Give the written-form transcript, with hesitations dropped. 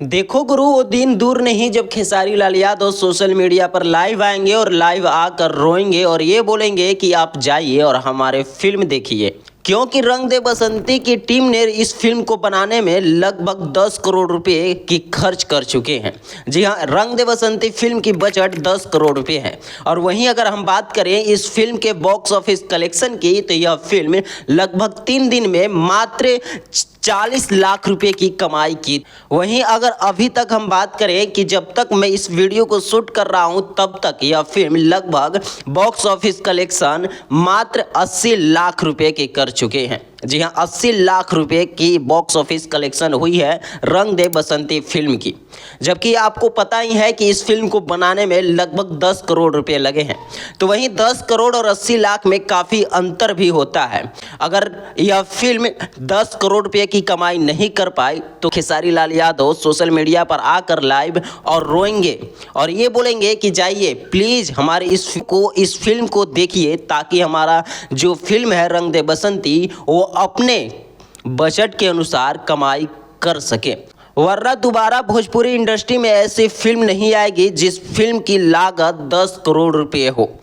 देखो गुरु, वो दिन दूर नहीं जब खेसारी लाल यादव सोशल मीडिया पर लाइव आएंगे और लाइव आकर रोएंगे और ये बोलेंगे कि आप जाइए और हमारे फिल्म देखिए। क्योंकि रंग दे बसंती की टीम ने इस फिल्म को बनाने में लगभग 10 करोड़ रुपए की खर्च कर चुके हैं। जी हाँ, रंग दे बसंती फिल्म की बजट 10 करोड़ रुपए है। और वहीं अगर हम बात करें इस फिल्म के बॉक्स ऑफिस कलेक्शन की, तो यह फिल्म लगभग 3 दिन में मात्र 40 लाख रुपए की कमाई की। वहीं अगर अभी तक हम बात करें कि जब तक मैं इस वीडियो को शूट कर रहा हूं तब तक यह फिल्म लगभग बॉक्स ऑफिस कलेक्शन मात्र 80 लाख रुपए के कर चुके हैं। जी हाँ, 80 लाख रुपए की बॉक्स ऑफिस कलेक्शन हुई है रंग दे बसंती फिल्म की। जबकि आपको पता ही है कि इस फिल्म को बनाने में लगभग 10 करोड़ रुपए लगे हैं। तो वहीं 10 करोड़ और 80 लाख में काफ़ी अंतर भी होता है। अगर यह फिल्म 10 करोड़ रुपए की कमाई नहीं कर पाई तो खेसारी लाल यादव सोशल मीडिया पर आकर लाइव और रोएंगे और ये बोलेंगे कि जाइए प्लीज़ हमारे इस फिल्म को देखिए, ताकि हमारा जो फिल्म है रंग दे बसंती वो अपने बजट के अनुसार कमाई कर सके। वरना दोबारा भोजपुरी इंडस्ट्री में ऐसी फिल्म नहीं आएगी जिस फिल्म की लागत 10 करोड़ रुपए हो।